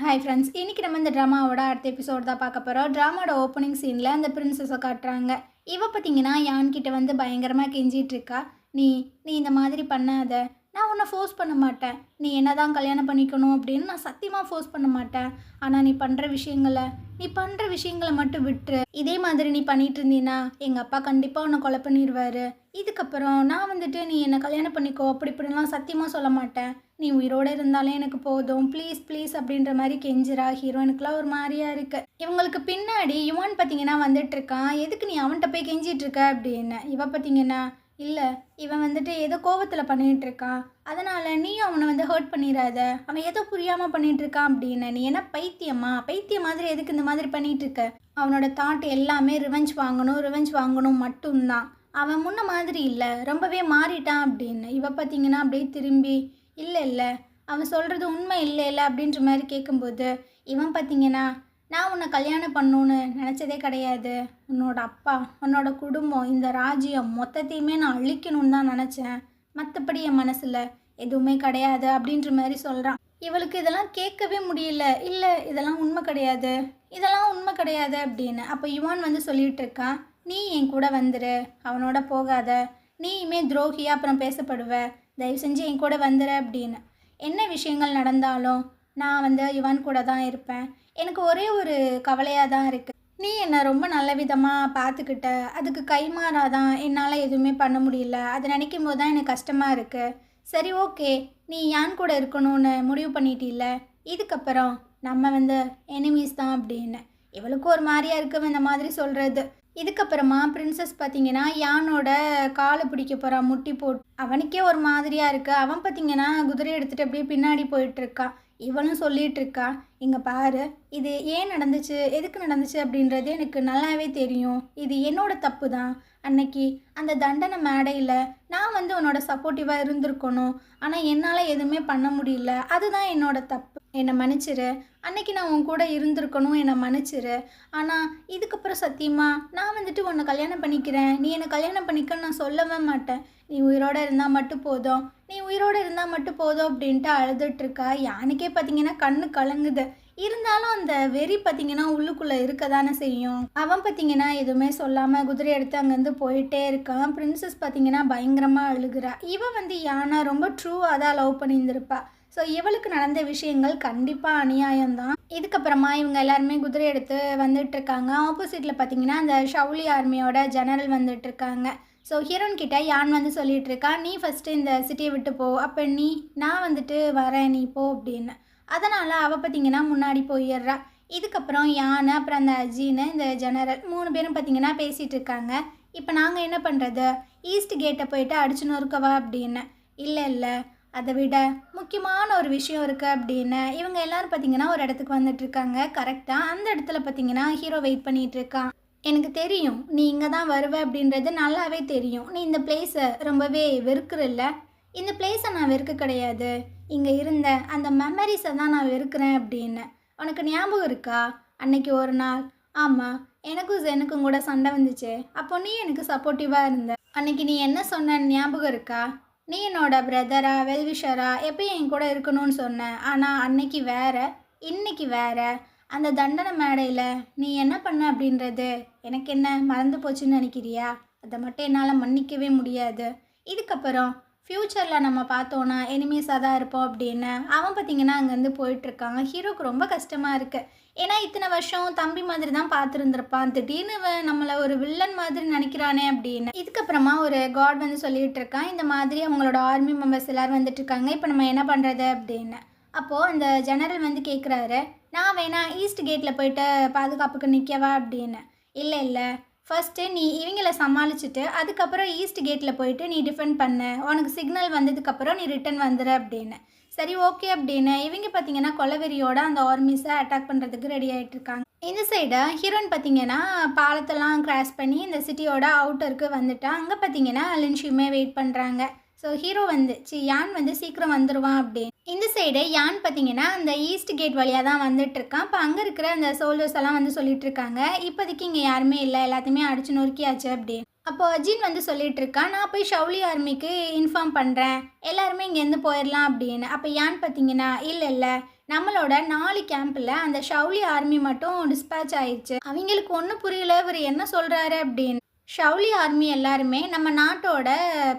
Hi friends, இன்றைக்கி நம்ம இந்த ட்ராமாவோட அடுத்த எபிசோட் தான் பார்க்க போகிறோம். ட்ராமாவோட ஓப்பனிங் சீனில் அந்த பிரின்சஸை காட்டுறாங்க. பார்த்தீங்கன்னா யான்கிட்ட வந்து பயங்கரமாக கெஞ்சிகிட்ருக்கா. நீ நீ இந்த மாதிரி பண்ணாத, நான் உன்னை ஃபோர்ஸ் பண்ண மாட்டேன். நீ என்ன தான் கல்யாணம் பண்ணிக்கணும் அப்படின்னு நான் சத்தியமாக ஃபோர்ஸ் பண்ண மாட்டேன். ஆனால் நீ பண்ணுற விஷயங்களை மட்டும் விட்டுரு. இதே மாதிரி நீ பண்ணிகிட்டு இருந்தீன்னா எங்கள் அப்பா கண்டிப்பாக உன்னை கொலை பண்ணிடுவார். இதுக்கப்புறம் நான் வந்துட்டு நீ என்னை கல்யாணம் பண்ணிக்கோ அப்படி இப்படிலாம் சத்தியமாக சொல்ல மாட்டேன். நீ உயிரோடு இருந்தாலே எனக்கு போதும், ப்ளீஸ் ப்ளீஸ் அப்படின்ற மாதிரி கெஞ்சிரா. ஹீரோயினுக்குலாம் ஒரு மாதிரியாக இருக்குது. இவங்களுக்கு பின்னாடி யுவான் பார்த்தீங்கன்னா வந்துட்டுருக்கான். எதுக்கு நீ அவன்கிட்ட போய் கெஞ்சிட்ருக்க அப்படின்னு. பார்த்தீங்கன்னா இல்லை, இவன் வந்துட்டு ஏதோ கோவத்தில் பண்ணிகிட்ருக்கான், அதனால் நீயும் அவனை வந்து ஹர்ட் பண்ணிடாத, அவன் ஏதோ புரியாமல் பண்ணிகிட்ருக்கான் அப்படின்னு. நீ என்ன பைத்தியம் மாதிரி எதுக்கு இந்த மாதிரி பண்ணிகிட்ருக்க? அவனோட தாட் எல்லாமே ரிவெஞ்ச் வாங்கணும் மட்டும்தான். அவன் முன்ன மாதிரி இல்லை, ரொம்பவே மாறிட்டான் அப்படின்னு. பார்த்தீங்கன்னா அப்படியே திரும்பி இல்லை அவன் சொல்கிறது உண்மை இல்லை அப்படின்ற மாதிரி கேட்கும்போது இவன் பார்த்தீங்கன்னா நான் உன்னை கல்யாணம் பண்ணணுன்னு நினச்சதே கிடையாது. உன்னோட அப்பா, உன்னோட குடும்பம், இந்த ராஜ்யம் மொத்தத்தையுமே நான் அழிக்கணும்னு தான் நினச்சேன். மற்றபடி என் மனசில் எதுவுமே கிடையாது அப்படின்ற மாதிரி சொல்கிறான். இவளுக்கு இதெல்லாம் கேட்கவே முடியல. இல்லை, இதெல்லாம் உண்மை கிடையாது அப்படின்னு. அப்போ யுவான் வந்து சொல்லிகிட்டு இருக்கான், நீ என் கூட வந்துரு, அவனோட போகாத, நீயுமே துரோகியா அப்புறம் பேசப்படுவ, தயவு செஞ்சு என் கூட வந்துரு அப்படின்னு. என்ன விஷயங்கள் நடந்தாலும் நான் வந்து யுவான் கூட தான் இருப்பேன். எனக்கு ஒரே ஒரு கவலையாக தான் இருக்குது. நீ என்னை ரொம்ப நல்ல விதமாக பார்த்துக்கிட்ட, அதுக்கு கைமாறாதான் என்னால் எதுவுமே பண்ண முடியல. அதை நினைக்கும் போது தான் எனக்கு கஷ்டமாக இருக்குது. சரி, ஓகே, நீ யான் கூட இருக்கணும்னு முடிவு பண்ணிட்டில்ல, இதுக்கப்புறம் நம்ம வந்து எனிமீஸ் தான் அப்படின்னு. இவளுக்கு ஒரு மாதிரியாக இருக்கும் இந்த மாதிரி சொல்கிறது. இதுக்கப்புறமா பிரின்சஸ் பார்த்தீங்கன்னா யானோட காலை பிடிக்க போகிறான், முட்டி போட்டு. அவனுக்கே ஒரு மாதிரியாக இருக்குது. அவன் பார்த்தீங்கன்னா குதிரை எடுத்துகிட்டு அப்படியே பின்னாடி போயிட்டுருக்கான். இவனும் சொல்லிகிட்டு இருக்கா, இங்கே பாரு, இது ஏன் நடந்துச்சு, எதுக்கு நடந்துச்சு அப்படின்றது எனக்கு நல்லாவே தெரியும். இது என்னோட தப்பு தான். அன்னைக்கு அந்த தண்டனை மேடையில் நான் வந்து உன்னோட சப்போர்ட்டிவாக இருந்திருக்கணும், ஆனால் என்னால் எதுவுமே பண்ண முடியல. அதுதான் என்னோட தப்பு, என்னை மன்னிச்சிரு. அன்னைக்கு நான் உன் கூட இருந்திருக்கணும், என்னை மன்னிச்சிரு. ஆனால் இதுக்கப்புறம் சத்தியமாக நான் வந்துட்டு உன்னை கல்யாணம் பண்ணிக்கிறேன், நீ என்னை கல்யாணம் பண்ணிக்கன்னு நான் சொல்லவே மாட்டேன். நீ உயிரோடு இருந்தால் மட்டும் போதும் அப்படின்ட்டு அழுதுட்ருக்கா. யானுக்கே பார்த்தீங்கன்னா கண்ணு கலங்குது. இருந்தாலும் அந்த வெறி பார்த்தீங்கன்னா உள்ளுக்குள்ளே இருக்க தானே செய்யும். அவன் பார்த்தீங்கன்னா எதுவுமே சொல்லாமல் குதிரை எடுத்து அங்கேருந்து போயிட்டே இருக்கான். பிரின்சஸ் பார்த்தீங்கன்னா பயங்கரமாக அழுகிறா. இவன் வந்து யானை ரொம்ப ட்ரூவாக தான் லவ் பண்ணியிருந்திருப்பா. ஸோ இவளுக்கு நடந்த விஷயங்கள் கண்டிப்பாக அநியாயம்தான். இதுக்கப்புறமா இவங்க எல்லாருமே குதிரை எடுத்து வந்துட்டுருக்காங்க. ஆப்போசிட்டில் பார்த்தீங்கன்னா அந்த ஷவுலி ஆர்மியோட ஜெனரல் வந்துட்டுருக்காங்க. ஸோ ஹீரோன் கிட்ட யான் வந்து சொல்லிகிட்டு இருக்கா, நீ ஃபஸ்ட்டு இந்த சிட்டியை விட்டு போ, அப்போ நான் வந்துட்டு வரேன், நீ போ அப்படின்னு. அதனால் அவள் பார்த்தீங்கன்னா முன்னாடி போயிடுறா. இதுக்கப்புறம் யானை அப்புறம் அந்த அஜீனு இந்த ஜெனரல் 3 பேரும் பார்த்தீங்கன்னா பேசிகிட்டு இருக்காங்க. இப்போ நாங்கள் என்ன பண்ணுறது, ஈஸ்ட் கேட்டை போயிட்டு அடிச்சு நொறுக்கவா அப்படின்னு. இல்லை, அதை விட முக்கியமான ஒரு விஷயம் இருக்குது அப்படின்னு. இவங்க எல்லோரும் பார்த்தீங்கன்னா ஒரு இடத்துக்கு வந்துட்டுருக்காங்க. கரெக்டாக அந்த இடத்துல பார்த்தீங்கன்னா ஹீரோ வெயிட் பண்ணிகிட்ருக்கான். எனக்கு தெரியும் நீ இங்கே தான் வருவ அப்படின்றது நல்லாவே தெரியும். நீ இந்த பிளேஸை ரொம்பவே வெறுக்கிறல்ல. இந்த பிளேஸை நான் வெறுக்க கிடையாது, இங்கே இருந்த அந்த மெமரிஸை தான் நான் வெறுக்கிறேன் அப்படின்னு. உனக்கு ஞாபகம் இருக்கா, அன்னைக்கு ஒரு நாள், ஆமாம், எனக்கும் கூட சண்டை வந்துச்சு. அப்போ நீ எனக்கு சப்போர்ட்டிவாக இருந்த. அன்னைக்கு நீ என்ன சொன்ன ஞாபகம் இருக்கா? நீ என்னோட பிரதரா வெல்விஷரா எப்பயும் என் கூட இருக்கணும்னு சொன்ன. ஆனால் அன்னைக்கு வேற, இன்னைக்கு வேற. அந்த தண்டனை மேடையில் நீ என்ன பண்ண அப்படின்றது எனக்கு என்ன மறந்து போச்சுன்னு நினைக்கிறியா? அதை மட்டும் என்னால் மன்னிக்கவே முடியாது. இதுக்கப்புறம் ஃப்யூச்சரில் நம்ம பார்த்தோன்னா எனிமீஸாக தான் இருப்போம் அப்படின்னு. அவன் பார்த்தீங்கன்னா அங்கேருந்து போயிட்டுருக்காங்க. ஹீரோக்கு ரொம்ப கஷ்டமாக இருக்குது. ஏன்னா இத்தனை வருஷம் தம்பி மாதிரி தான் பார்த்துருந்துருப்பான், திடீர்னு நம்மளை ஒரு வில்லன் மாதிரி நினைக்கிறானே அப்படின்னு. இதுக்கப்புறமா ஒரு காட் வந்து சொல்லிகிட்டு இருக்கான், இந்த மாதிரி அவங்களோட ஆர்மி மெம்பர்ஸ் எல்லோரும் வந்துட்டுருக்காங்க, இப்போ நம்ம என்ன பண்ணுறது அப்படின்னு. அப்போது அந்த ஜெனரல் வந்து கேட்குறாரு, நான் வேணா ஈஸ்ட் கேட்டில் போயிட்டு பாதுகாப்புக்கு நிற்கவா அப்படின்னு. இல்லை, ஃபஸ்ட்டு நீ இவங்கள சமாளிச்சுட்டு அதுக்கப்புறம் ஈஸ்ட் கேட்டில் போயிட்டு நீ டிஃபெண்ட் பண்ணு, உனக்கு சிக்னல் வந்ததுக்கப்புறம் நீ ரிட்டன் வந்துடு அப்படின்னு. சரி, ஓகே அப்படின்னு இவங்க பார்த்தீங்கன்னா கொலவெறியோட அந்த ஆர்மிஸை அட்டாக் பண்ணுறதுக்கு ரெடி ஆகிட்டுருக்காங்க. இந்த சைடு ஹீரோயின் பார்த்தீங்கன்னா பாலத்தெல்லாம் கிராஸ் பண்ணி இந்த சிட்டியோட அவுட்டருக்கு வந்துட்டா. அங்கே பார்த்தீங்கன்னா லின்ஷியுமே வெயிட் பண்ணுறாங்க. ஸோ ஹீரோ யான் வந்து சீக்கிரம் வந்துடுவான் அப்படின்னு. இந்த சைடு யான் பார்த்தீங்கன்னா அந்த ஈஸ்ட் கேட் வழியாக தான் வந்துட்டுருக்கான். இப்போ அங்கே இருக்கிற அந்த சோல்ஜர்ஸ் எல்லாம் வந்து சொல்லிட்டு இருக்காங்க, இப்போதைக்கு இங்கே யாருமே இல்லை, எல்லாத்தையுமே அடிச்சு நொறுக்கியாச்சு அப்படின்னு. அப்போது அஜின் வந்து சொல்லிட்டு இருக்கான், நான் போய் ஷவுலி ஆர்மிக்கு இன்ஃபார்ம் பண்ணுறேன், எல்லாருமே இங்கேருந்து போயிடலாம் அப்படின்னு. அப்போ யான் பார்த்தீங்கன்னா இல்லை, நம்மளோட 4 கேம்பில் அந்த ஷவுலி ஆர்மி மட்டும் டிஸ்பேட்ச் ஆயிடுச்சு. அவங்களுக்கு ஒன்றும் புரியல இவர் என்ன சொல்கிறாரு அப்படின்னு. ஷவுலி ஆர்மி எல்லாருமே நம்ம நாட்டோட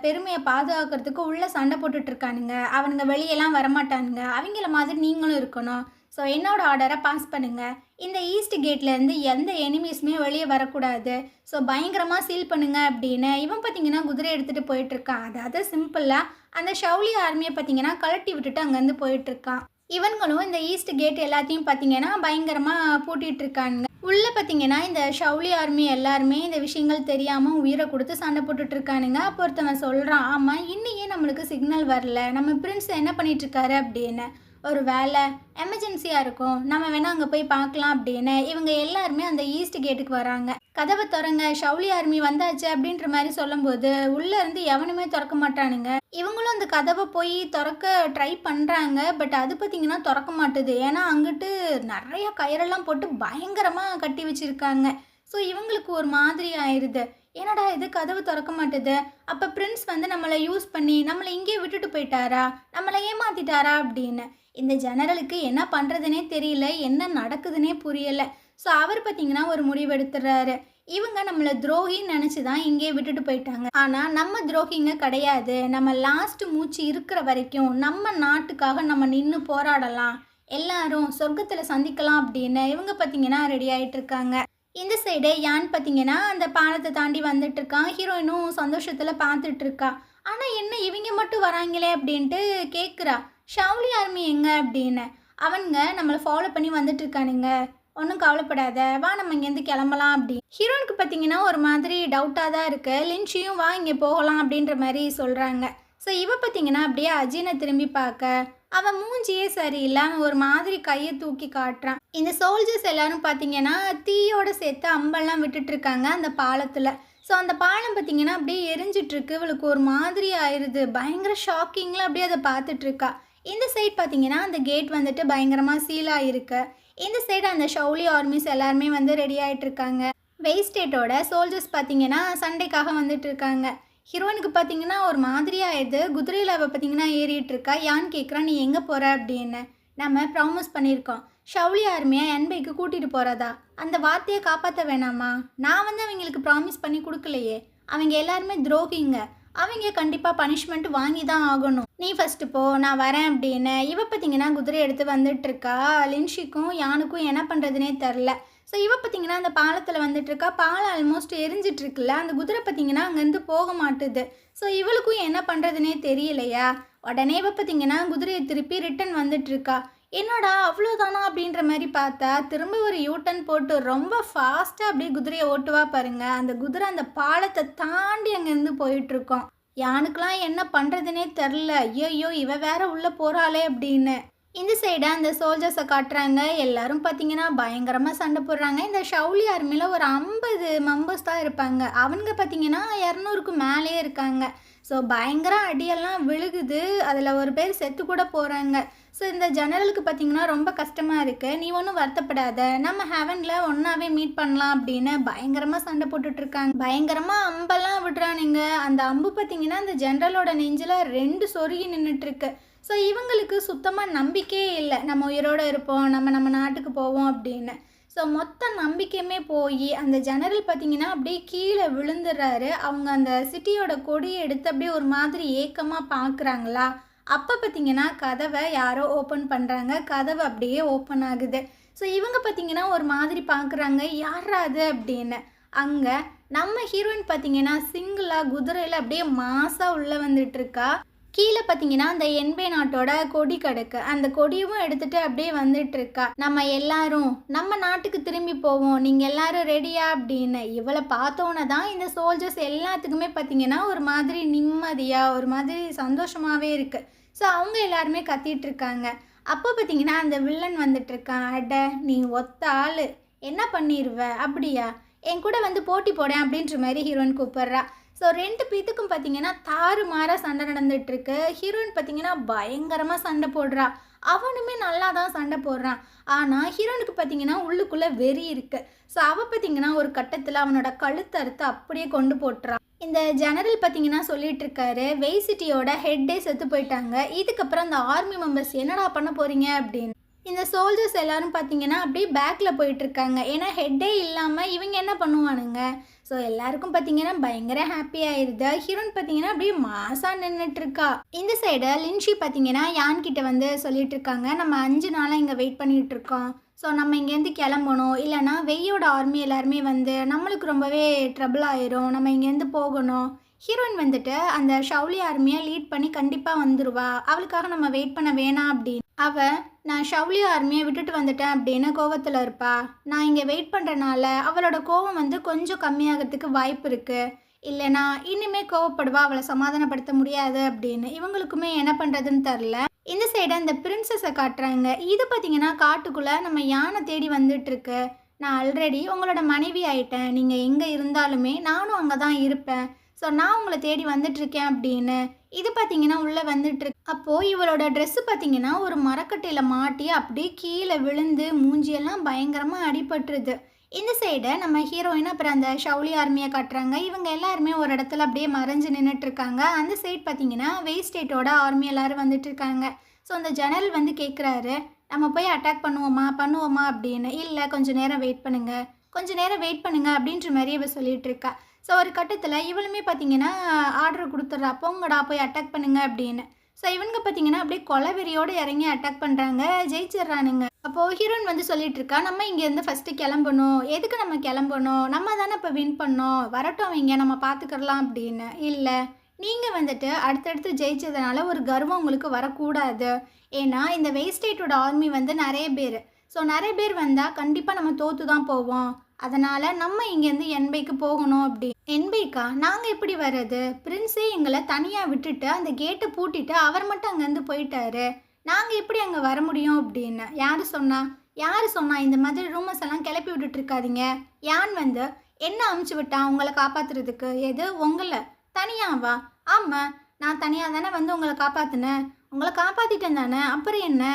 பெருமையை பாதுகாக்கிறதுக்கு உள்ளே சண்டை போட்டுட்ருக்கானுங்க. அவனுங்க வெளியெல்லாம் வரமாட்டானுங்க. அவங்கள மாதிரி நீங்களும் இருக்கணும். ஸோ என்னோட ஆர்டரை பாஸ் பண்ணுங்கள். இந்த ஈஸ்ட் கேட்லேருந்து எந்த எனிமீஸுமே வெளியே வரக்கூடாது. ஸோ பயங்கரமாக சீல் பண்ணுங்க அப்படின்னு இவன் பார்த்தீங்கன்னா குதிரை எடுத்துகிட்டு போயிட்டுருக்கான். அதாவது சிம்பிளாக அந்த ஷவுலி ஆர்மியை பார்த்தீங்கன்னா கலட்டி விட்டுட்டு அங்கேருந்து போயிட்டுருக்கான். இவன்களும் இந்த ஈஸ்ட் கேட் எல்லாத்தையும் பார்த்தீங்கன்னா பயங்கரமாக பூட்டிகிட்டு இருக்காங்க. உள்ளே பார்த்தீங்கன்னா இந்த ஷவுலி ஆர்மி எல்லாருமே இந்த விஷயங்கள் தெரியாமல் உயிரை கொடுத்து சண்டை போட்டுட்ருக்கானுங்க. அப்போ ஒருத்தவன் சொல்கிறான், ஆமாம் இன்னையே நம்மளுக்கு சிக்னல் வரல, நம்ம பிரின்ஸ் என்ன பண்ணிகிட்ருக்காரு அப்படின்னு. ஒரு வேலை எமர்ஜென்சியாக இருக்கும், நம்ம வேணால் அங்கே போய் பார்க்கலாம் அப்படின்னு இவங்க எல்லாருமே அந்த ஈஸ்ட் கேட்டுக்கு வராங்க. கதவை திறங்க, ஷவுலி ஆர்மி வந்தாச்சு அப்படின்ற மாதிரி சொல்லும்போது உள்ளேருந்து எவனுமே திறக்க மாட்டானுங்க. இவங்களும் அந்த கதவை போய் திறக்க ட்ரை பண்ணுறாங்க. பட் அது பார்த்திங்கன்னா திறக்க மாட்டுது. ஏன்னா அங்கிட்டு நிறைய கயிறெல்லாம் போட்டு பயங்கரமாக கட்டி வச்சுருக்காங்க. ஸோ இவங்களுக்கு ஒரு மாதிரி ஆயிடுது. என்னடா இது கதவு திறக்க மாட்டுது, அப்போ பிரின்ஸ் வந்து நம்மளை யூஸ் பண்ணி நம்மளை இங்கேயே விட்டுட்டு போயிட்டாரா, நம்மளை ஏமாத்திட்டாரா அப்படின்னு. இந்த ஜெனரலுக்கு என்ன பண்ணுறதுனே தெரியல, என்ன நடக்குதுன்னே புரியலை. ஸோ அவர் பார்த்திங்கன்னா ஒரு முடிவு எடுத்துடுறாரு. இவங்க நம்மளை துரோகின்னு நினச்சி தான் இங்கேயே விட்டுட்டு போயிட்டாங்க. ஆனால் நம்ம துரோகிங்க கிடையாது. நம்ம லாஸ்ட் மூச்சு இருக்கிற வரைக்கும் நம்ம நாட்டுக்காக நம்ம நின்று போராடலாம், எல்லாரும் சொர்க்கத்தில் சந்திக்கலாம் அப்படின்னு இவங்க பார்த்திங்கன்னா ரெடி ஆகிட்டு இருக்காங்க. இந்த சைடு யான் பார்த்தீங்கன்னா அந்த பாலத்தை தாண்டி வந்துட்டு இருக்கான். ஹீரோயினும் சந்தோஷத்தில் பார்த்துட்டு இருக்கா. ஆனால் என்ன இவங்க மட்டும் வராங்களே அப்படின்ட்டு கேட்குறா, ஷவுலி ஆர்மி எங்கே அப்படின்னு. அவனுங்க நம்மளை ஃபாலோ பண்ணி வந்துட்டு இருக்கானுங்க, ஒன்றும் கவலைப்படாத, வா நம்ம இங்கேருந்து கிளம்பலாம் அப்படி. ஹீரோனுக்கு பார்த்தீங்கன்னா ஒரு மாதிரி டவுட்டாக தான் இருக்குது. லின்ச்சியும் வா இங்கே போகலாம் அப்படின்ற மாதிரி சொல்கிறாங்க. ஸோ இவ பார்த்தீங்கன்னா அப்படியே அஜினை திரும்பி பார்க்க அவன் மூஞ்சியே சரியில்லை, அவன் ஒரு மாதிரி கையை தூக்கி காட்டுறான். இந்த சோல்ஜர்ஸ் எல்லாரும் பார்த்தீங்கன்னா தீயோட சேர்த்து அம்பெல்லாம் விட்டுட்டு இருக்காங்க அந்த பாலத்தில். ஸோ அந்த பாலம் பார்த்தீங்கன்னா அப்படியே எரிஞ்சிட்ருக்கு. இவளுக்கு ஒரு மாதிரி ஆயிடுது, பயங்கர ஷாக்கிங்கில் அப்படியே அதை பார்த்துட்ருக்கா. இந்த சைட் பார்த்தீங்கன்னா அந்த கேட் வந்துட்டு பயங்கரமாக சீலாக இருக்கு. இந்த சைடு அந்த ஷவுலி ஆர்மிஸ் எல்லாருமே வந்து ரெடி ஆகிட்டு இருக்காங்க. வெய்ஸ்டேட்டோட சோல்ஜர்ஸ் பார்த்தீங்கன்னா சண்டைக்காக வந்துட்டு இருக்காங்க. ஹீரோயினுக்கு பார்த்தீங்கன்னா ஒரு மாதிரியாகிடுது. குதிரையில் அவள் பார்த்தீங்கன்னா ஏறிட்டு இருக்கா. யான் கேட்குறான், நீ எங்கே போகிற அப்படின்னு. நம்ம ப்ராமிஸ் பண்ணியிருக்கோம் ஷவுலி ஆர்மியை என்பைக்கு கூட்டிகிட்டு போகிறதா, அந்த வார்த்தையை காப்பாற்ற வேணாமா? நான் வந்து அவங்களுக்கு ப்ராமிஸ் பண்ணி கொடுக்கலையே, அவங்க எல்லாருமே துரோகிங்க, அவங்க கண்டிப்பாக பனிஷ்மெண்ட் வாங்கி தான் ஆகணும், நீ ஃபஸ்ட்டு போ நான் வரேன் அப்படின்னு. இவ பார்த்தீங்கன்னா குதிரை எடுத்து வந்துட்டுருக்கா. லின்ஷிக்கும் யானுக்கும் என்ன பண்ணுறதுனே தெரில. ஸோ இவ பார்த்தீங்கன்னா அந்த பாலத்தில் வந்துட்டுருக்கா. பாலம் ஆல்மோஸ்ட் எரிஞ்சிட்ருக்குல்ல, அந்த குதிரை பார்த்தீங்கன்னா அங்கேருந்து போக மாட்டுது. ஸோ இவளுக்கும் என்ன பண்ணுறதுனே தெரியலையா. உடனே இவ பார்த்தீங்கன்னா குதிரையை திருப்பி ரிட்டன் வந்துட்டுருக்கா. என்னடா அவ்வளோதானா அப்படின்ற மாதிரி பார்த்தா திரும்ப ஒரு யூட்டன் போட்டு ரொம்ப ஃபாஸ்ட்டாக அப்படியே குதிரையை ஓட்டுவா பாருங்க. அந்த குதிரை அந்த பாலத்தை தாண்டி அங்கேருந்து போயிட்டுருக்கோம். யானுக்கெலாம் என்ன பண்ணுறதுனே தெரில. ஐயோ இவ வேற உள்ளே போகிறாளே அப்படின்னு. இந்த சைடு அந்த சோல்ஜர்ஸை காட்டுறாங்க. எல்லாரும் பார்த்தீங்கன்னா பயங்கரமாக சண்டை போடுறாங்க. இந்த ஷவுலி ஆர்மியில் ஒரு 50 மெம்பர்ஸ் தான் இருப்பாங்க. அவங்க பார்த்தீங்கன்னா 200க்கு மேலேயே இருக்காங்க. ஸோ பயங்கர அடியெல்லாம் விழுகுது. அதில் ஒரு பேர் செத்து கூட போகிறாங்க. ஸோ இந்த ஜெனரலுக்கு பார்த்தீங்கன்னா ரொம்ப கஷ்டமாக இருக்குது. நீ ஒன்றும் வருத்தப்படாத, நம்ம ஹெவனில் ஒன்றாவே மீட் பண்ணலாம் அப்படின்னு பயங்கரமாக சண்டை போட்டுட்ருக்காங்க. பயங்கரமாக அம்பெல்லாம் விடுறானுங்க. அந்த அம்பு பார்த்தீங்கன்னா அந்த ஜெனரலோட நெஞ்சில் 2 சொருகி நின்றுட்டுருக்கு. ஸோ இவங்களுக்கு சுத்தமாக நம்பிக்கையே இல்லை, நம்ம உயிரோடு இருப்போம், நம்ம நாட்டுக்கு போவோம் அப்படின்னு. ஸோ மொத்த நம்பிக்கையுமே போய் அந்த ஜெனரல் பார்த்திங்கன்னா அப்படியே கீழே விழுந்துடுறாரு. அவங்க அந்த சிட்டியோட கொடியை எடுத்து அப்படியே ஒரு மாதிரி ஏக்கமாக பார்க்குறாங்களா. அப்போ பார்த்திங்கன்னா கதவை யாரோ ஓப்பன் பண்ணுறாங்க. கதவை அப்படியே ஓப்பன் ஆகுது. ஸோ இவங்க பார்த்திங்கன்னா ஒரு மாதிரி பார்க்குறாங்க, யாராது அப்படின்னு. அங்கே நம்ம ஹீரோயின் பார்த்திங்கன்னா சிங்கிளாக குதிரையில் அப்படியே மாசாக உள்ளே வந்துட்டுருக்கா. கீழே பார்த்தீங்கன்னா அந்த என்பே நாட்டோட கொடி கிடக்கு. அந்த கொடியும் எடுத்துகிட்டு அப்படியே வந்துட்டுருக்கா. நம்ம எல்லாரும் நம்ம நாட்டுக்கு திரும்பி போவோம், நீங்கள் எல்லாரும் ரெடியா அப்படின்னு. இவளை பார்த்தோன்னே தான் இந்த சோல்ஜர்ஸ் எல்லாத்துக்குமே பார்த்தீங்கன்னா ஒரு மாதிரி நிம்மதியாக ஒரு மாதிரி சந்தோஷமாகவே இருக்குது. ஸோ அவங்க எல்லாருமே கத்திகிட்ருக்காங்க. அப்போ பார்த்தீங்கன்னா அந்த வில்லன் வந்துட்டுருக்கான். அட நீ ஒத்த ஆள், என்ன பண்ணிடுவ அப்படியா, என் கூட வந்து போட்டி போடேன் அப்படின்ற மாதிரி ஹீரோயின் கூப்பிட்றா. ஸோ 2 பேத்துக்கும் பார்த்தீங்கன்னா தாறுமாறாக சண்டை நடந்துகிட்ருக்கு. ஹீரோயின் பார்த்தீங்கன்னா பயங்கரமாக சண்டை போடுறா. அவனுமே நல்லா தான் சண்டை போடுறான். ஆனால் ஹீரோனுக்கு பார்த்தீங்கன்னா உள்ளுக்குள்ளே வெறி இருக்குது. ஸோ அவள் பார்த்தீங்கன்னா ஒரு கட்டத்தில் அவனோட கழுத்தறுத்து அப்படியே கொண்டு போட்டுறான். இந்த ஜெனரல் பார்த்தீங்கன்னா சொல்லிட்டு இருக்காரு, வெய் சிட்டியோட ஹெட்டே செத்து போயிட்டாங்க, இதுக்கப்புறம் அந்த ஆர்மி மெம்பர்ஸ் என்னடா பண்ண போகிறீங்க அப்படின்னு. இந்த சோல்ஜர்ஸ் எல்லாரும் பார்த்தீங்கன்னா அப்படியே பேக்கில் போயிட்டுருக்காங்க. ஏன்னா ஹெட்டே இல்லாமல் இவங்க என்ன பண்ணுவானுங்க. ஸோ எல்லாருக்கும் பார்த்தீங்கன்னா பயங்கர ஹாப்பி ஆயிடுது. ஹீரோயின் பார்த்தீங்கன்னா அப்படியே மாசாக நின்றுட்டுருக்கா. இந்த சைடு லின்ஷி பார்த்தீங்கன்னா யான்கிட்ட வந்து சொல்லிட்டு இருக்காங்க, நம்ம 5 நாளாக இங்கே வெயிட் பண்ணிகிட்டு இருக்கோம். ஸோ நம்ம இங்கேருந்து கிளம்பணும், இல்லைனா வெய்யோட ஆர்மி எல்லாருமே வந்து நம்மளுக்கு ரொம்பவே ட்ரபிள் ஆயிரும், நம்ம இங்கேருந்து போகணும். ஹீரோயின் வந்துட்டு அந்த ஷவுலி ஆர்மியை லீட் பண்ணி கண்டிப்பாக வந்துடுவா, அவளுக்காக நம்ம வெயிட் பண்ண வேணாம் அப்படின்னு. நான் ஷவுலி ஆர்மியை விட்டுட்டு வந்துட்டேன் அப்படின்னு கோவத்தில் இருப்பா. நான் இங்கே வெயிட் பண்ணுறனால அவளோட கோவம் வந்து கொஞ்சம் கம்மியாகிறதுக்கு வாய்ப்பு இருக்குது, இல்லைனா இனிமே கோவப்படுவா, அவளை சமாதானப்படுத்த முடியாது அப்படின்னு. இவங்களுக்குமே என்ன பண்ணுறதுன்னு தெரில. இந்த சைடு அந்த பிரின்சஸை காட்டுறாங்க. இது பார்த்தீங்கன்னா காட்டுக்குள்ளே நம்ம யானை தேடி வந்துட்டுருக்கு. நான் ஆல்ரெடி உங்களோட மனைவி ஆயிட்டேன், நீங்கள் எங்கே இருந்தாலுமே நானும் அங்கே தான் இருப்பேன், ஸோ நான் உங்களை தேடி வந்துட்டுருக்கேன் அப்படின்னு. இது பார்த்தீங்கன்னா உள்ளே வந்துட்டுருக்கு. அப்போது இவளோட ட்ரெஸ்ஸு பார்த்தீங்கன்னா ஒரு மரக்கட்டையில் மாட்டி அப்படியே கீழே விழுந்து மூஞ்சியெல்லாம் பயங்கரமாக அடிபட்டுருது. இந்த சைடை நம்ம ஹீரோயின் அப்புறம் அந்த ஷவுலி ஆர்மியை காட்டுறாங்க. இவங்க எல்லாருமே ஒரு இடத்துல அப்படியே மறைஞ்சு நின்றுட்டுருக்காங்க. அந்த சைட் பார்த்தீங்கன்னா வெய்ஸ்டேட்டோட ஆர்மி எல்லோரும் வந்துட்டுருக்காங்க. ஸோ அந்த ஜெனரல் வந்து கேட்குறாரு, நம்ம போய் அட்டாக் பண்ணுவோமா அப்படின்னு. இல்லை, கொஞ்சம் நேரம் வெயிட் பண்ணுங்க அப்படின்ற மாதிரி இவ சொல்லிட்டு இருக்கா. ஸோ ஒரு கட்டத்தில் இவளுமே பார்த்தீங்கன்னா ஆர்டர் கொடுத்துட்றா, போங்கடா போய் அட்டாக் பண்ணுங்க அப்படின்னு. ஸோ இவங்க பார்த்தீங்கன்னா அப்படியே கொலவெறியோடு இறங்கி அட்டாக் பண்ணுறாங்க, ஜெயிச்சிட்றானுங்க. அப்போது ஹீரோயின் வந்து சொல்லிட்டு இருக்கா, நம்ம இங்கேருந்து ஃபஸ்ட்டு கிளம்பணும். எதுக்கு நம்ம கிளம்பணும், நம்ம தானே இப்போ வின் பண்ணோம், வரட்டும் அவங்க, நம்ம பார்த்துக்கலாம் அப்படின்னு. இல்லை, நீங்கள் வந்துட்டு அடுத்தடுத்து ஜெயிச்சதுனால ஒரு கர்வம் உங்களுக்கு வரக்கூடாது. ஏன்னா இந்த வெய்ஸ்டேட்டோட ஆர்மி வந்து நிறைய பேர், ஸோ நிறைய பேர் வந்தால் கண்டிப்பாக நம்ம தோற்று தான் போவோம். அதனால் நம்ம இங்கேருந்து என்பைக்கு போகணும். அப்படி என்பைக்கா நாங்கள் எப்படி வர்றது, பிரின்ஸே எங்களை தனியாக விட்டுட்டு அந்த கேட்டை பூட்டிட்டு அவர் மட்டும் அங்கேருந்து போயிட்டாரு, நாங்கள் எப்படி அங்கே வர முடியும் அப்படின்னு. யார் சொன்னா இந்த மாதிரி ரூமர்ஸ் எல்லாம் கிளப்பி விட்டுட்ருக்காதீங்க. யான் வந்து என்ன அமுச்சு விட்டான் உங்களை காப்பாற்றுறதுக்கு? எது உங்களை தனியாவா? ஆமாம், நான் தனியாக தானே வந்து உங்களை காப்பாற்றினேன், உங்களை காப்பாற்றிட்டேன் தானே, அப்புறம் என்ன?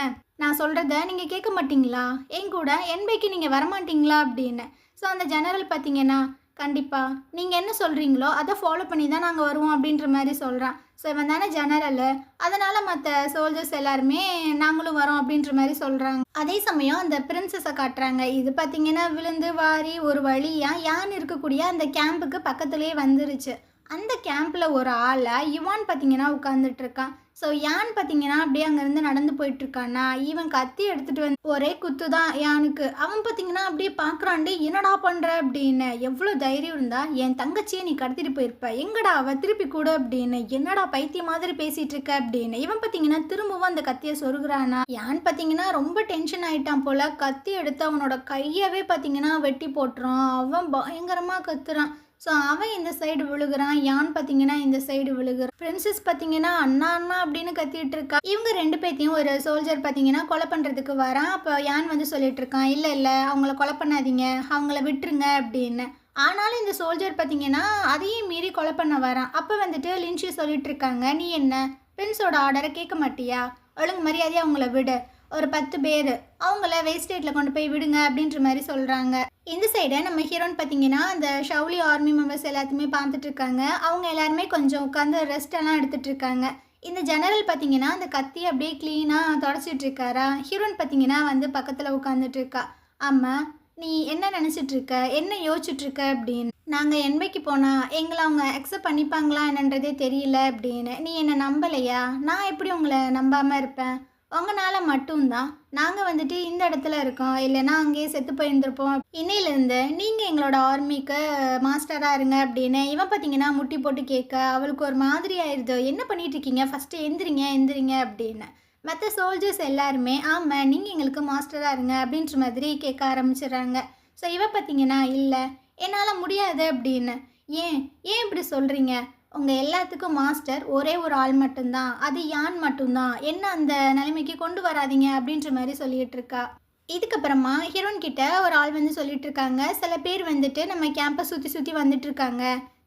நான் சொல்கிறத நீங்கள் கேட்க மாட்டிங்களா, என் கூட என்பைக்கு நீங்கள் வரமாட்டிங்களா அப்படின்னு. ஸோ அந்த ஜெனரல் பார்த்தீங்கன்னா, கண்டிப்பாக நீங்கள் என்ன சொல்கிறீங்களோ அதை ஃபாலோ பண்ணி தான் நாங்கள் வருவோம் அப்படின்ற மாதிரி சொல்கிறான். ஸோ இவன் தானே ஜெனரலு, அதனால் மற்ற சோல்ஜர்ஸ் எல்லாருமே நாங்களும் வரோம் அப்படின்ற மாதிரி சொல்கிறாங்க. அதே சமயம் அந்த பிரின்சஸை காட்டுறாங்க. இது பார்த்தீங்கன்னா விழுந்து வாரி ஒரு வழியாக யான் இருக்கக்கூடிய அந்த கேம்புக்கு பக்கத்துலேயே வந்துருச்சு. அந்த கேம்பில் ஒரு ஆளை யுவான் பார்த்தீங்கன்னா உட்காந்துட்ருக்கான். ஸோ யான் பார்த்தீங்கன்னா அப்படியே அங்கேருந்து நடந்து போயிட்டுருக்கானா, இவன் கத்தி எடுத்துகிட்டு வந்து ஒரே குத்து தான் யானுக்கு. அவன் பார்த்தீங்கன்னா அப்படியே பார்க்குறான்டே, என்னடா பண்ணுற அப்படின்னு. எவ்வளோ தைரியம் இருந்தா என் தங்கச்சியை நீ கடத்திட்டு போயிருப்ப, எங்கடா அவள் திருப்பி கூடு அப்படின்னு. என்னடா பைத்திய மாதிரி பேசிகிட்டு இருக்க அப்படின்னு. இவன் பார்த்தீங்கன்னா திரும்பவும் அந்த கத்தியை சொருகிறானா. யான் பார்த்தீங்கன்னா ரொம்ப டென்ஷன் ஆகிட்டான் போல், கத்தி எடுத்து அவனோட கையவே பார்த்தீங்கன்னா வெட்டி போட்டுறான். அவன் பயங்கரமாக கத்துறான். ஸோ அவன் இந்த சைடு விழுகிறான், யான் பார்த்தீங்கன்னா இந்த சைடு விழுகிறான். பிரின்சஸ் பார்த்தீங்கன்னா அண்ணா அப்படின்னு கத்திட்டு இருக்கா. இவங்க 2 பேர்த்தையும் ஒரு சோல்ஜர் பார்த்தீங்கன்னா கொலை பண்ணுறதுக்கு வரான். அப்போ யான் வந்து சொல்லிட்டு இருக்கான், இல்லை அவங்கள கொலை பண்ணாதீங்க, அவங்கள விட்டுருங்க அப்படின்னு. ஆனாலும் இந்த சோல்ஜர் பார்த்தீங்கன்னா அதையும் மீறி கொலை பண்ண வரான். அப்போ வந்துட்டு லின்ஷி சொல்லிட்டு இருக்காங்க, நீ என்ன பிரின்ஸோட ஆர்டரை கேட்க மாட்டியா, ஒழுங்கு மரியாதையாக அவங்கள விடு, ஒரு 10 பேர் அவங்கள வெய்ஸ்டேட்டில் கொண்டு போய் விடுங்க அப்படின்ற மாதிரி சொல்கிறாங்க. இந்த சைடை நம்ம ஹீரோன் பார்த்தீங்கன்னா அந்த ஷவுலி ஆர்மி மெம்பர்ஸ் எல்லாத்தையுமே பார்த்துட்டு இருக்காங்க. அவங்க எல்லாருமே கொஞ்சம் உட்காந்து ரெஸ்ட் எல்லாம் எடுத்துகிட்டு இருக்காங்க. இந்த ஜெனரல் பார்த்தீங்கன்னா அந்த கத்தி அப்படியே க்ளீனாக தொடச்சிட்டு இருக்காரா. ஹீரோன் பார்த்தீங்கன்னா வந்து பக்கத்தில் உட்காந்துட்டு இருக்கா. ஆமாம், நீ என்ன நினச்சிட்ருக்க, என்ன யோசிச்சுட்ருக்க அப்படின்னு. நாங்கள் என்மைக்கு போனால் எங்களை அவங்க அக்செப்ட் பண்ணிப்பாங்களா என்னன்றதே தெரியல அப்படின்னு. நீ என்னை நம்பலையா, நான் எப்படி உங்களை நம்பாமல் இருப்பேன், உங்களால் மட்டும்தான் நாங்கள் வந்துட்டு இந்த இடத்துல இருக்கோம், இல்லைன்னா அங்கேயே செத்து போயிருந்துருப்போம். இன்னையிலேருந்து நீங்கள் எங்களோட ஆர்மிக்கு மாஸ்டராக இருங்க அப்படின்னு. இவன் பார்த்தீங்கன்னா முட்டி போட்டு கேட்க அவளுக்கு ஒரு மாதிரி ஆயிடுது. என்ன பண்ணிட்டு இருக்கீங்க, ஃபஸ்ட்டு எந்திரிங்க அப்படின்னு. மற்ற சோல்ஜர்ஸ் எல்லாருமே ஆமாம் நீங்கள் எங்களுக்கு மாஸ்டராக இருங்க அப்படின்ற மாதிரி கேட்க ஆரம்பிச்சிடுறாங்க. ஸோ இவ பார்த்தீங்கன்னா இல்லை என்னால் முடியாது அப்படின்னு. ஏன் இப்படி சொல்கிறீங்க, உங்கள் எல்லாத்துக்கும் மாஸ்டர் ஒரே ஒரு ஆள் மட்டும்தான், அது யான் மட்டும்தான், என்ன அந்த நிலைமைக்கு கொண்டு வராதிங்க அப்படின்ற மாதிரி சொல்லிகிட்டு இருக்கா. இதுக்கப்புறமா ஹீரோன் கிட்ட ஒரு ஆள் வந்து சொல்லிட்டு இருக்காங்க, சில பேர் வந்துட்டு நம்ம கேம்பை சுற்றி வந்துட்டுருக்காங்க,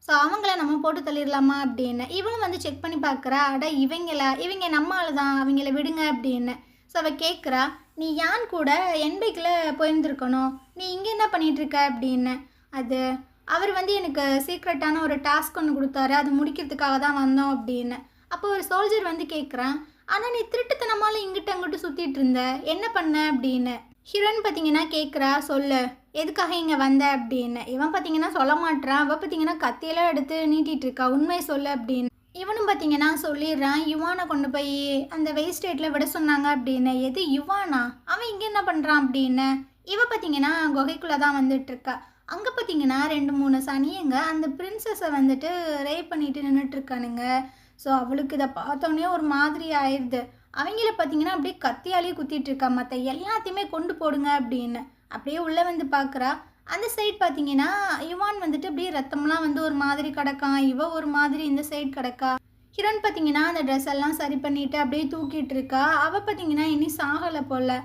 ஸோ அவங்கள நம்ம போட்டு தள்ளிடலாமா அப்படின்னு. இவளும் வந்து செக் பண்ணி பார்க்குறா, அட இவங்க நம்ம ஆள் தான், அவங்கள விடுங்க அப்படின்னு. ஸோ அவள் கேட்குறா, நீ யான் கூட என்பைக்கில் போயிருந்துருக்கணும், நீ இங்கே என்ன பண்ணிகிட்ருக்க அப்படின்னு. அது அவர் வந்து எனக்கு சீக்ரெட்டான ஒரு டாஸ்க் ஒன்று கொடுத்தாரு, அது முடிக்கிறதுக்காக தான் வந்தோம் அப்படின்னு. அப்போ ஒரு சோல்ஜர் வந்து கேட்குறான், ஆனால் நீ திருட்டுத்தனமால இங்கிட்ட அங்கிட்டு சுற்றிட்டு இருந்த, என்ன பண்ண அப்படின்னு. ஹீரோயின் பார்த்தீங்கன்னா கேட்குறா, சொல்லு எதுக்காக இங்கே வந்த அப்படின்னு. இவன் பார்த்தீங்கன்னா சொல்ல மாட்றான். அவள் பார்த்தீங்கன்னா கத்தியெல்லாம் எடுத்து நீட்டிகிட்டு இருக்கா, உண்மையை சொல்லு அப்படின்னு. இவனும் பார்த்தீங்கன்னா சொல்லிடுறான், யுவானை கொண்டு போய் அந்த வேஸ்டேட்டில் விட சொன்னாங்க அப்படின்னு. எது யுவானா? அவன் இங்கே என்ன பண்ணுறான் அப்படின்னு. இவ பார்த்தீங்கன்னா குகைக்குள்ளே தான் வந்துட்டுருக்கா. அங்கே பார்த்தீங்கன்னா 2-3 சனியங்க அந்த பிரின்சஸை வந்துட்டு ரேப் பண்ணிட்டு நின்றுட்டுருக்கானுங்க. ஸோ அவளுக்கு இதை பார்த்தோன்னே ஒரு மாதிரி ஆயிடுது. அவங்கள பார்த்தீங்கன்னா அப்படியே கத்தியாலே குத்திட்டு இருக்கா, மற்ற எல்லாத்தையுமே கொண்டு போடுங்க அப்படின்னு. அப்படியே உள்ளே வந்து பார்க்குறா. அந்த சைடு பார்த்தீங்கன்னா யுவான் வந்துட்டு அப்படியே ரத்தம்லாம் வந்து ஒரு மாதிரி கிடக்கான். இவ ஒரு மாதிரி இந்த சைடு கிடக்கா. ஹீரோயின் பார்த்தீங்கன்னா அந்த ட்ரெஸ் எல்லாம் சரி பண்ணிட்டு அப்படியே தூக்கிட்டு இருக்கா. அவள் பார்த்தீங்கன்னா இனி சாகலை போல.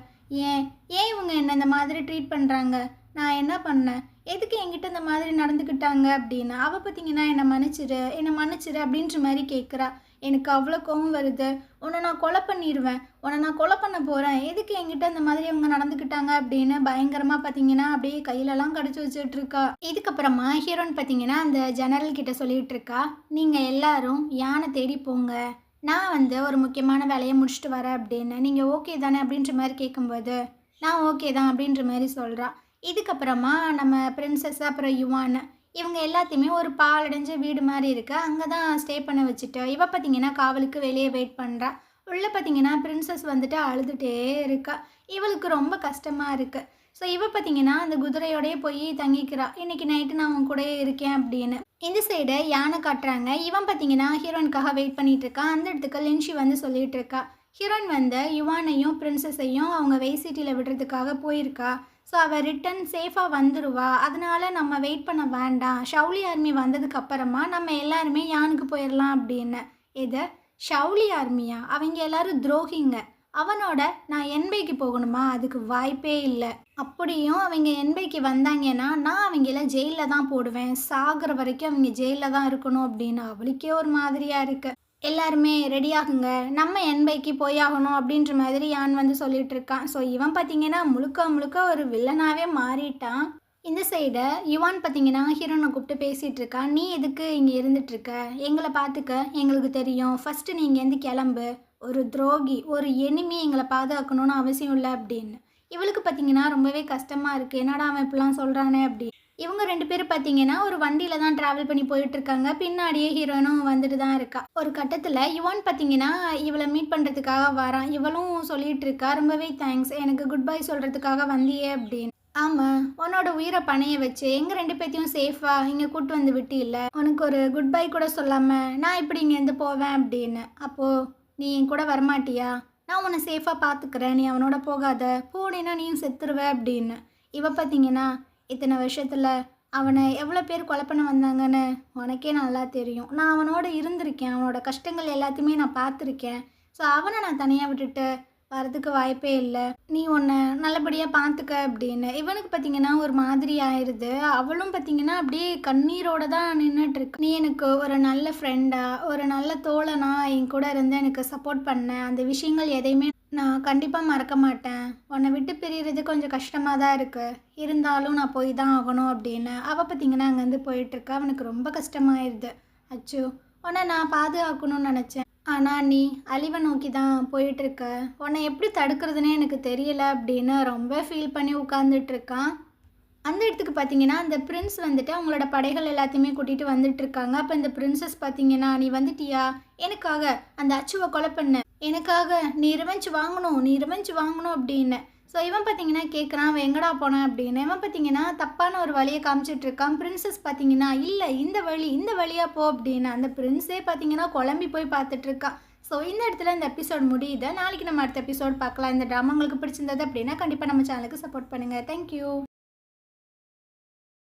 ஏன் ஏன் இவங்க என்ன இந்த மாதிரி ட்ரீட் பண்ணுறாங்க? நான் என்ன பண்ணேன்? எதுக்கு என்கிட்ட இந்த மாதிரி நடந்துக்கிட்டாங்க அப்படின்னு. அவள் பார்த்தீங்கன்னா என்னை மன்னிச்சிரு அப்படின்ற மாதிரி கேட்குறா. எனக்கு அவ்வளோ கோவம் வருது. உன்னை நான் கொலை பண்ணிடுவேன், உன்னை நான் கொலை பண்ண போகிறேன், எதுக்கு என்கிட்ட இந்த மாதிரி அவங்க நடந்துக்கிட்டாங்க அப்படின்னு பயங்கரமாக பார்த்தீங்கன்னா அப்படியே கையிலலாம் கடிச்சு வச்சுட்டு இருக்கா. இதுக்கப்புறமா ஹீரோயின் பார்த்தீங்கன்னா அந்த ஜெனரல் கிட்ட சொல்லிகிட்டு இருக்கா, நீங்கள் எல்லாரும் யானை தேடி போங்க, நான் வந்து ஒரு முக்கியமான வேலையை முடிச்சுட்டு வரேன் அப்படின்னு. நீங்கள் ஓகே தானே அப்படின்ற மாதிரி கேட்கும்போது நான் ஓகே தான் அப்படின்ற மாதிரி சொல்கிறா. இதுக்கப்புறமா நம்ம பிரின்சஸ் அப்புறம் யுவான் இவங்க எல்லாத்தையுமே ஒரு பாலடைஞ்ச வீடு மாதிரி இருக்குது, அங்கே தான் ஸ்டே பண்ண வச்சுட்டு இவ பார்த்தீங்கன்னா காவலுக்கு வெளியே வெயிட் பண்ணுறா. உள்ளே பார்த்தீங்கன்னா பிரின்சஸ் வந்துட்டு அழுதுகிட்டே இருக்கா. இவளுக்கு ரொம்ப கஷ்டமாக இருக்குது. ஸோ இவ பார்த்தீங்கன்னா அந்த குதிரையோடய போய் தங்கிக்கிறா, இன்றைக்கி நைட்டு நான் உன் கூடயே இருக்கேன் அப்படின்னு. இந்த சைடு யானை காட்டுறாங்க. இவன் பார்த்தீங்கன்னா ஹீரோயினுக்காக வெயிட் பண்ணிகிட்டு இருக்கா. அந்த இடத்துக்கு லின்ஷி வந்து சொல்லிகிட்டு இருக்கா. ஹீரோயின் வந்து யுவானையும் பிரின்சஸையும் அவங்க வெய்சிட்டியில் விடுறதுக்காக போயிருக்கா. ஸோ அவள் ரிட்டன் சேஃபாக வந்துடுவா, அதனால நம்ம வெயிட் பண்ண வேண்டாம், ஷவுலி ஆர்மி வந்ததுக்கு அப்புறமா நம்ம எல்லாருமே யானுக்கு போயிடலாம் அப்படின்னு. எது ஷவுலி ஆர்மியா? அவங்க எல்லாரும் துரோகிங்க. அவனோட நான் என்பைக்கு போகணுமா? அதுக்கு வாய்ப்பே இல்லை. அப்படியும் அவங்க என்பைக்கு வந்தாங்கன்னா நான் அவங்கள ஜெயிலில் தான் போடுவேன், சாகிற வரைக்கும் அவங்க ஜெயிலில் தான் இருக்கணும் அப்படின்னு. அவளுக்கே ஒரு மாதிரியாக இருக்குது. எல்லாருமே ரெடி ஆகுங்க, நம்ம என்பைக்கு போயாகணும் அப்படின்ற மாதிரி யான் வந்து சொல்லிட்டு இருக்கான். ஸோ இவன் பார்த்தீங்கன்னா முழுக்க ஒரு வில்லனாகவே மாறிட்டான். இந்த சைடை யுவான் பார்த்தீங்கன்னா ஹீரோனை கூப்பிட்டு பேசிகிட்டு இருக்கான். நீ எதுக்கு இங்கே இருந்துகிட்ருக்க? எங்களை பார்த்துக்க எங்களுக்கு தெரியும், ஃபஸ்ட்டு நீ இங்கேருந்து கிளம்பு. ஒரு துரோகி, ஒரு எனிமி எங்களை பாதுகாக்கணும்னு அவசியம் இல்லை அப்படின்னு. இவளுக்கு பார்த்தீங்கன்னா ரொம்பவே கஷ்டமாக இருக்குது, என்னடா அவன் இப்படிலாம் சொல்கிறானே அப்படி. இவங்க 2 பேரும் பார்த்தீங்கன்னா ஒரு வண்டியில் தான் ட்ராவல் பண்ணி போயிட்டுருக்காங்க. பின்னாடியே ஹீரோயினும் வந்துட்டு தான் இருக்கா. ஒரு கட்டத்தில் யுவான் பார்த்தீங்கன்னா இவளை மீட் பண்ணுறதுக்காக வரான். இவளும் சொல்லிகிட்டு இருக்கா, ரொம்பவே தேங்க்ஸ், எனக்கு குட் பை சொல்கிறதுக்காக வந்தியே அப்படின்னு. ஆமாம், உன்னோட உயிரை பணைய வச்சு எங்கள் 2 பேர்த்தையும் சேஃபாக இங்கே கூப்பிட்டு வந்து விட்டு இல்லை, உனக்கு ஒரு குட் பை கூட சொல்லாமல் நான் இப்படி இங்கேருந்து போவேன் அப்படின்னு. அப்போது நீ என் கூட வரமாட்டியா? நான் உன்னை சேஃபாக பார்த்துக்கிறேன், நீ அவனோட போகாத, போனேன்னா நீயும் செத்துருவ அப்படின்னு. இவ பார்த்தீங்கன்னா இத்தனை வருஷத்தில் அவனை எவ்வளோ பேர் கொலை பண்ண வந்தாங்கன்னு உனக்கே நல்லா தெரியும். நான் அவனோட இருந்திருக்கேன், அவனோட கஷ்டங்கள் எல்லாத்தையுமே நான் பார்த்துருக்கேன். ஸோ அவனை நான் தனியாக விட்டுட்டு வரதுக்கு வாய்ப்பே இல்லை, நீ உன்னை நல்லபடியாக பார்த்துக்க அப்படின்னு. இவனுக்கு பார்த்தீங்கன்னா ஒரு மாதிரி ஆயிடுது. அவளும் பார்த்தீங்கன்னா அப்படியே கண்ணீரோடு தான் நின்றுட்டுருக்கு. நீ எனக்கு ஒரு நல்ல ஃப்ரெண்டாக, ஒரு நல்ல தோழனா என் கூட இருந்து எனக்கு சப்போர்ட் பண்ண, அந்த விஷயங்கள் எதையுமே நான் கண்டிப்பாக மறக்க மாட்டேன். உன்னை விட்டு பிரிகிறது கொஞ்சம் கஷ்டமாக தான் இருக்குது, இருந்தாலும் நான் போய் தான் ஆகணும் அப்படின்னு. அவள் பார்த்தீங்கன்னா அங்கேருந்து போயிட்டுருக்கா. அவனுக்கு ரொம்ப கஷ்டமாயிருது. அச்சோ, உன்னை நான் பாதுகாக்கணும்னு நினச்சேன், ஆனால் நீ அழிவை நோக்கி தான் போயிட்டுருக்க, உன்னை எப்படி தடுக்கிறதுனே எனக்கு தெரியல அப்படின்னு ரொம்ப ஃபீல் பண்ணி உட்காந்துட்ருக்கான். அந்த இடத்துக்கு பார்த்தீங்கன்னா அந்த பிரின்ஸ் வந்துட்டு அவங்களோட படைகள் எல்லாத்தையுமே கூட்டிகிட்டு வந்துட்டுருக்காங்க. அப்போ இந்த பிரின்சஸ் பார்த்தீங்கன்னா, நீ வந்துட்டியா, எனக்காக அந்த அச்சுவை கொலை பண்ண, எனக்காக நீ ரிவெஞ்ச் வாங்கணும் அப்படின்னு. ஸோ இவன் பார்த்தீங்கன்னா கேட்குறான், அவன் எங்கடா போனான் அப்படின்னு. இவன் பார்த்தீங்கன்னா தப்பான ஒரு வழியை காமிச்சிட்ருக்கான். பிரின்சஸ் பார்த்தீங்கன்னா இல்லை இந்த வழியாக போ அப்படின்னு. அந்த பிரின்ஸே பார்த்தீங்கன்னா குழம்பி போய் பார்த்துட்ருக்கான். ஸோ இந்த இடத்துல இந்த எபிசோட் முடியுது. நாளைக்கு நம்ம அடுத்த எபிசோட் பார்க்கலாம். இந்த ட்ராமா உங்களுக்கு பிடிச்சிருந்தது அப்படின்னா கண்டிப்பாக நம்ம சேனலுக்கு சப்போர்ட் பண்ணுங்கள். தேங்க்யூ.